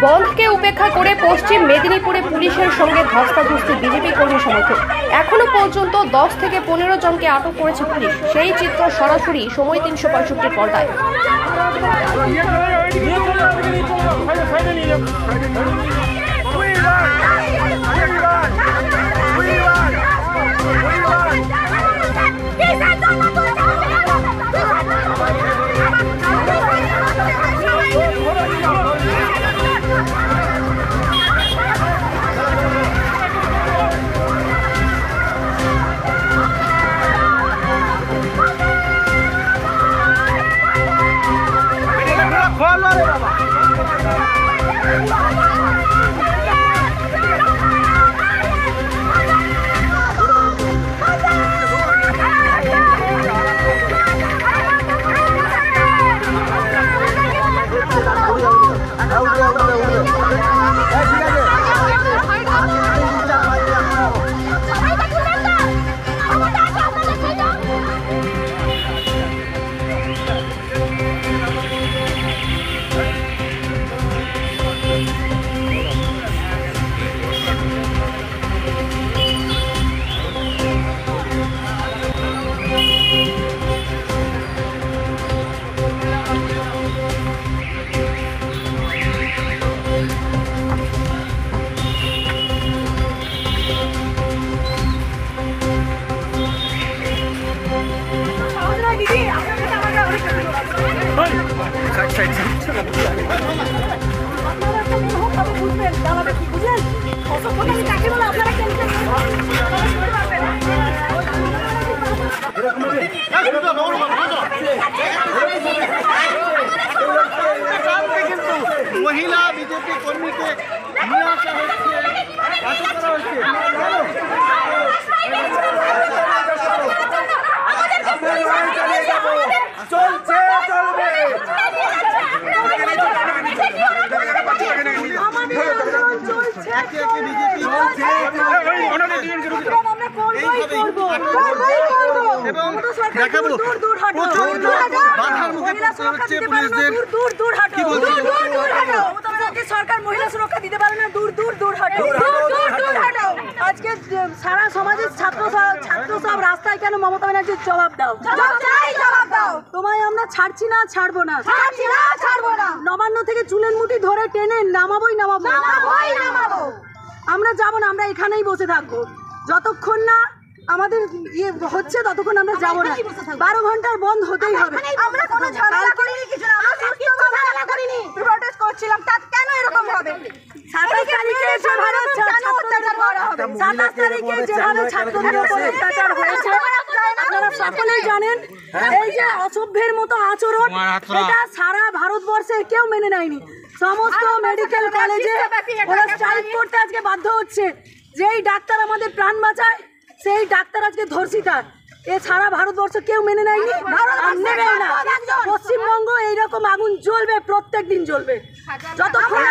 বন্ধকে উপেক্ষা করে পশ্চিম মেদিনীপুরে পুলিশের সঙ্গে ধস্তাধস্তি বিজেপি কর্মী সমর্থক। এখনো পর্যন্ত 10 থেকে 15 জনকে আটক করেছে পুলিশ। সেই চিত্র সরাসরি সময় 365 পর্দায়। महिला बीजेपी कर्मी के সরকার মহিলা সুরক্ষা দিতে পারে না। দূর দূর দূর হাটো, আজকে সারা সমাজের ছাত্র সব রাস্তায় কেন? মমতা ব্যানার্জির জবাব দাও, জবাব দাও। তোমায় আমরা ছাড়ছি না, ছাড়বো না। নবান্ন থেকে চুলের মুঠি ধরে টেনে নামাবোই নামাবো। আমরা যাবো না, আমরা এখানেই বসে থাকবো যতক্ষণ না আমাদের ইয়ে হচ্ছে, ততক্ষণ আমরা যাবো না। 12 ঘন্টার বন্ধ হতেই হবে। আমরা কোনো ঝামেলা করিনি, কিছু না, আমরা ঝামেলা করিনি, প্রোটেস্ট করছিলাম। তা কেন এরকম হবে? 27 তারিখে যেভাবে ছাত্রদের উপর অত্যাচার হয়েছে আপনারা সকলেই জানেন। এই যে অসভ্যের মতো আচরণ, এটা সারা ভারতবর্ষে কেউ মেনে নেয়নি। সমস্ত মেডিকেল কলেজে ওরা স্ট্রাইক করতে আজকে বাধ্য হচ্ছে। যেই ডাক্তার আমাদের প্রাণ বাঁচায় সেই ডাক্তার আজকে ধর্ষিতা। এ সারা ভারতবর্ষ কেউ মেনে নেয়নি, নেবে না। পশ্চিমবঙ্গ এইরকম আগুন জ্বলবে, প্রত্যেক দিন জ্বলবে যতক্ষণ